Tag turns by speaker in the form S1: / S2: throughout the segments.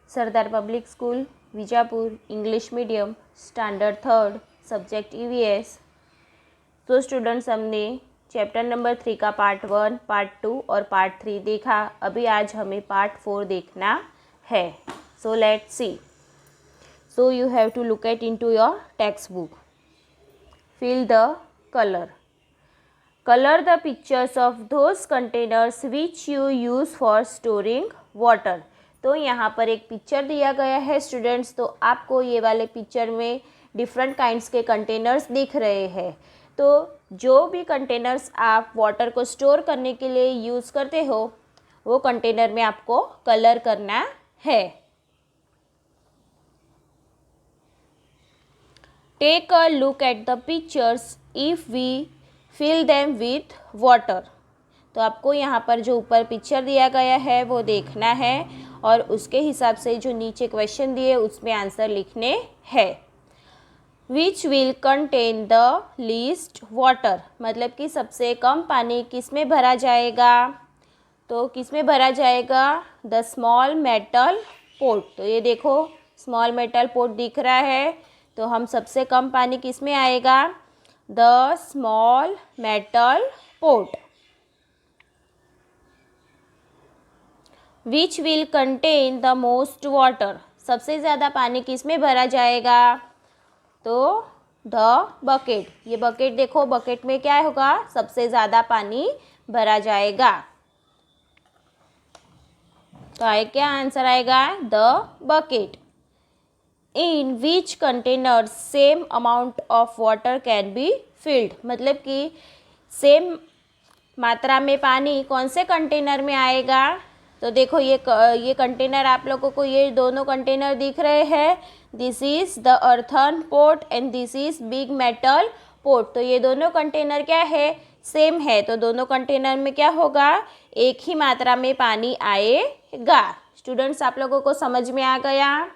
S1: सरदार public school Vijapur, English medium, standard 3, subject EVS। तो students, हमने chapter number 3 का part 1, part 2 और पार्ट 3 देखा। अभी आज हमें पार्ट 4 देखना है। So let's see. So you have to look at into your textbook. Fill the colour. Color the pictures of those containers which you use for storing water। तो यहाँ पर एक पिक्चर दिया गया है स्टूडेंट्स। तो आपको ये वाले पिक्चर में डिफरेंट काइंड्स के कंटेनर्स दिख रहे हैं। तो जो भी कंटेनर्स आप वाटर को स्टोर करने के लिए यूज़ करते हो वो कंटेनर में आपको कलर करना है। Take a look at the pictures if we fill them with water. तो आपको यहाँ पर जो ऊपर पिक्चर दिया गया है वो देखना है और उसके हिसाब से जो नीचे क्वेश्चन दिए उसमें आंसर लिखने हैं। विच will contain the least water, मतलब कि सबसे कम पानी किस में भरा जाएगा। तो किस में भरा जाएगा? The small metal pot. तो ये देखो स्मॉल मेटल पोट दिख रहा है। तो हम सबसे कम पानी किस में आएगा? The small metal pot. Which will contain the most water, सबसे ज़्यादा पानी किस में भरा जाएगा? तो द बकेट। ये बकेट देखो, बकेट में क्या होगा? सबसे ज़्यादा पानी भरा जाएगा। तो क्या आंसर आएगा? The bucket. In which container same amount of water can be filled, मतलब कि सेम मात्रा में पानी कौन से कंटेनर में आएगा। तो देखो ये कंटेनर आप लोगों को ये दोनों कंटेनर दिख रहे हैं। This is the earthen pot and this is big metal pot. तो ये दोनों कंटेनर क्या है? सेम है। तो दोनों कंटेनर में क्या होगा? एक ही मात्रा में पानी आएगा। स्टूडेंट्स, आप लोगों को समझ में आ गया?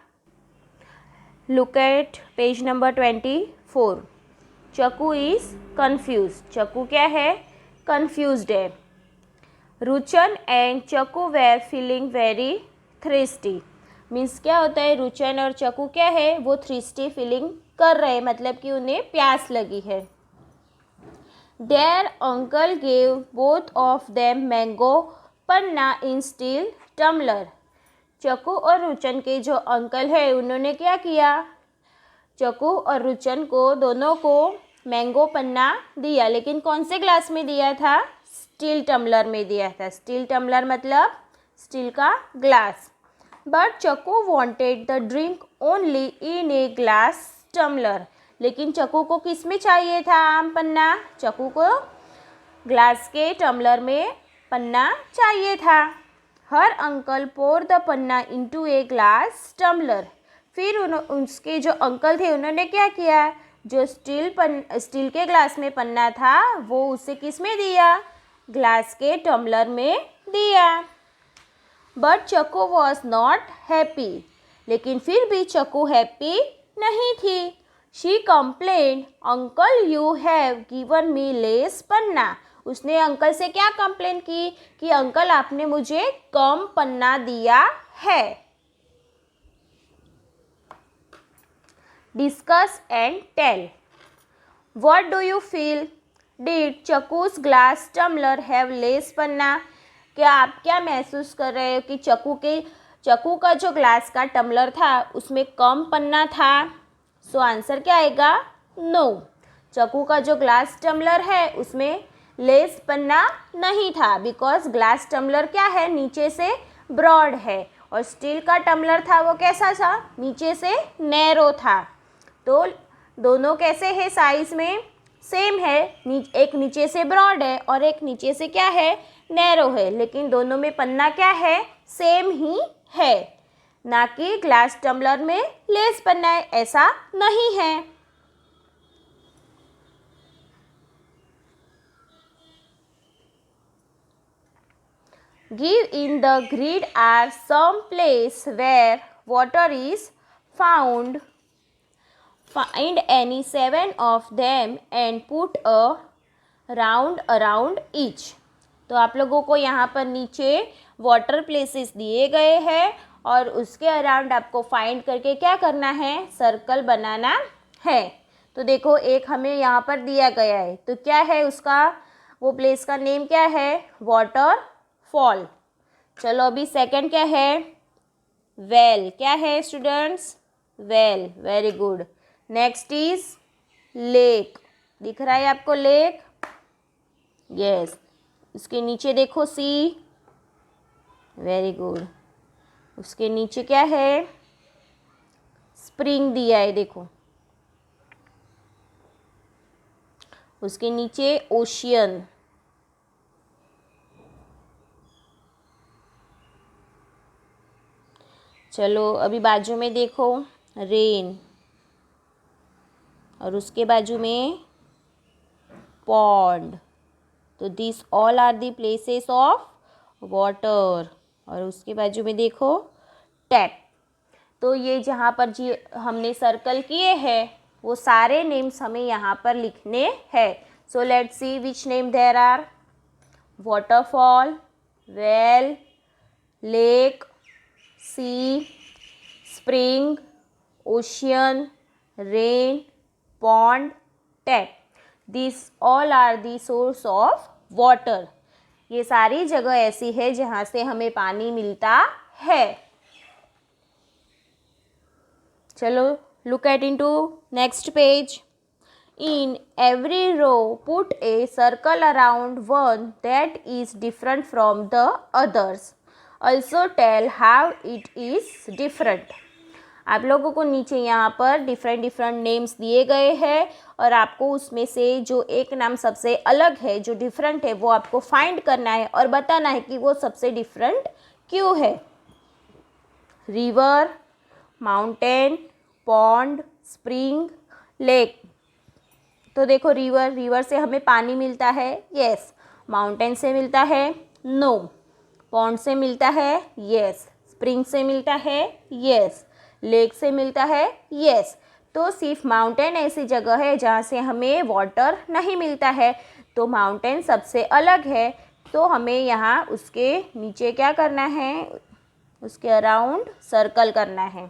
S1: Look at page number 24। Chakku is confuse. Chakku क्या है? कन्फ्यूज्ड है। Ruchan and Chakku were feeling very thirsty. Means क्या होता है? रुचन और चक्कू क्या है? वो थ्रिस्टी फीलिंग कर रहे हैं, मतलब कि उन्हें प्यास लगी है। Their uncle gave both of them mango panna in steel tumbler. Chakku और रुचन के जो अंकल है उन्होंने क्या किया? चक्कू और रुचन को दोनों को मैंगो पन्ना दिया, लेकिन कौन से ग्लास में दिया था? स्टील टम्बलर में दिया था। स्टील टम्बलर मतलब स्टील का glass. But Chakku wanted the drink only in a glass tumbler. लेकिन चक्कू को किस में चाहिए था आम पन्ना? चक्कू को ग्लास के टम्बलर में पन्ना चाहिए था। Her uncle pour the panna into a glass tumbler. फिर उसके जो अंकल थे उन्होंने क्या किया? जो स्टील के ग्लास में पन्ना था वो उसे किस में दिया? ग्लास के टम्बलर में दिया। बट चक्कू वॉज नॉट हैप्पी। लेकिन फिर भी चक्कू हैप्पी नहीं थी। She complained, uncle you have given me less panna. उसने अंकल से क्या कंप्लेन की? कि अंकल आपने मुझे कम पन्ना दिया है। Discuss and tell. What do you feel? Did Chakku's glass tumbler have less panna? क्या आप क्या महसूस कर रहे हो कि चक्कू का जो ग्लास का टम्बलर था उसमें कम पन्ना था? सो आंसर क्या आएगा? नो। चक्कू का जो ग्लास टम्बलर है उसमें लेस पन्ना नहीं था, बिकॉज ग्लास टम्बलर क्या है? नीचे से ब्रॉड है और स्टील का टम्बलर था वो कैसा था? नीचे से नैरो था। तो दोनों कैसे है? साइज में सेम है। एक नीचे से ब्रॉड है और एक नीचे से क्या है? नैरो है। लेकिन दोनों में पन्ना क्या है? सेम ही है, ना कि ग्लास टम्बलर में लेस पन्ना है, ऐसा नहीं है। Give in the grid are some place where water is found. Find any 7 of them and put a round around each. तो आप लोगों को यहाँ पर नीचे वाटर प्लेसेस दिए गए हैं और उसके अराउंड आपको फाइंड करके क्या करना है, सर्कल बनाना है। तो देखो एक हमें यहाँ पर दिया गया है, तो क्या है उसका, वो प्लेस का नेम क्या है, वाटरफॉल। चलो अभी सेकंड क्या है, वेल। क्या है students, well, very good. Next is lake, दिख रहा है आपको लेक, यस। उसके नीचे देखो सी, वेरी गुड। उसके नीचे क्या है, स्प्रिंग दिया है, देखो। उसके नीचे ओशियन, चलो अभी बाजू में देखो रेन, और उसके बाजू में पॉन्ड। तो this all are the places of water. और उसके बाजू में देखो टैप। तो ये जहाँ पर जी हमने सर्कल किए हैं वो सारे नेम्स हमें यहाँ पर लिखने हैं। So let's see which name there are, waterfall, well, lake, sea, spring, ocean, rain, pond, tap. This all are the source of water. ये सारी जगह ऐसी है जहाँ से हमें पानी मिलता है। चलो look at into next page. In every row put a circle around one that is different from the others. Also tell how it is different. आप लोगों को नीचे यहाँ पर डिफरेंट नेम्स दिए गए हैं और आपको उसमें से जो एक नाम सबसे अलग है, जो डिफरेंट है, वो आपको फाइंड करना है और बताना है कि वो सबसे डिफरेंट क्यों है। River, mountain, pond, spring, lake. तो देखो रिवर से हमें पानी मिलता है, यस। माउंटेन से मिलता है, नो। पॉन्ड से मिलता है, यस। स्प्रिंग से मिलता है, यस। लेक से मिलता है, यस। तो सिर्फ माउंटेन ऐसी जगह है जहाँ से हमें वाटर नहीं मिलता है, तो माउंटेन सबसे अलग है। तो हमें यहाँ उसके नीचे क्या करना है, उसके अराउंड सर्कल करना है।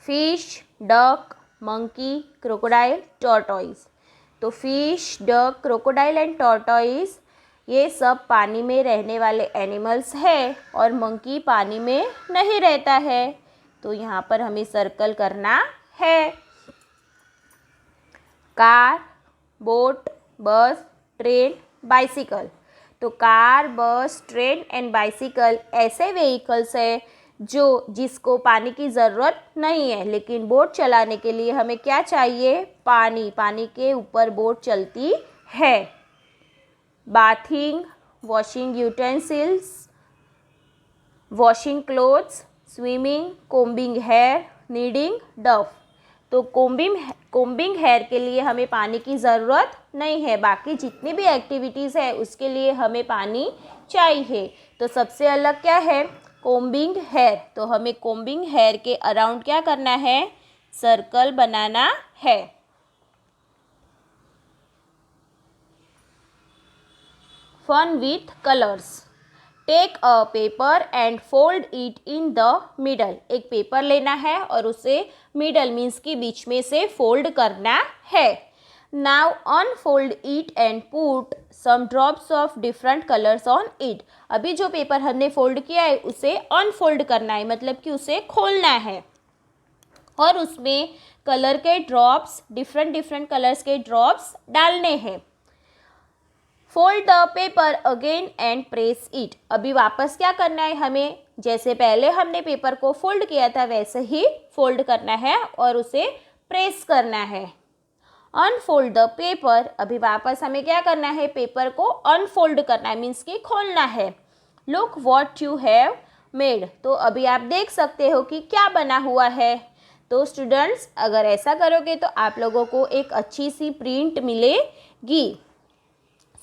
S1: Fish, duck, monkey, crocodile, tortoise. तो fish, duck, crocodile and tortoise ये सब पानी में रहने वाले एनिमल्स है और मंकी पानी में नहीं रहता है। तो यहाँ पर हमें सर्कल करना है। कार, बोट, बस, ट्रेन, बाइसिकल। तो कार, बस, ट्रेन एंड बाइसिकल ऐसे व्हीकल्स है जिसको पानी की ज़रूरत नहीं है, लेकिन बोट चलाने के लिए हमें क्या चाहिए, पानी के ऊपर बोट चलती है। Bathing, washing utensils, washing clothes, swimming, combing hair, kneading dough. तो कोम्बिंग हेयर के लिए हमें पानी की ज़रूरत नहीं है, बाकी जितनी भी एक्टिविटीज़ है उसके लिए हमें पानी चाहिए। तो सबसे अलग क्या है, कोम्बिंग हेयर। तो हमें कोम्बिंग हेयर के अराउंड क्या करना है, सर्कल बनाना है। Fun with colours. Take a paper and fold it in the middle. एक पेपर लेना है और उसे मिडल मीन्स की बीच में से फोल्ड करना है। Now unfold it and put some drops of different colours on it. अभी जो पेपर हमने फोल्ड किया है उसे अनफोल्ड करना है, मतलब कि उसे खोलना है और उसमें कलर के ड्रॉप्स, डिफरेंट कलर्स के ड्रॉप्स डालने हैं। Fold the paper again and press it. अभी वापस क्या करना है, हमें जैसे पहले हमने पेपर को फोल्ड किया था वैसे ही फोल्ड करना है और उसे प्रेस करना है। Unfold the paper. अभी वापस हमें क्या करना है, पेपर को अनफोल्ड करना है, मीन्स कि खोलना है। Look what you have made. तो अभी आप देख सकते हो कि क्या बना हुआ है। तो स्टूडेंट्स अगर ऐसा करोगे तो आप लोगों को एक अच्छी सी प्रिंट मिलेगी।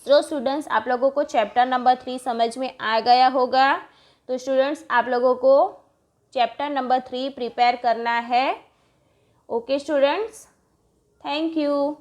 S1: तो स्टूडेंट्स आप लोगों को चैप्टर नंबर 3 समझ में आ गया होगा। तो स्टूडेंट्स आप लोगों को चैप्टर नंबर 3 प्रिपेयर करना है। Okay students, thank you.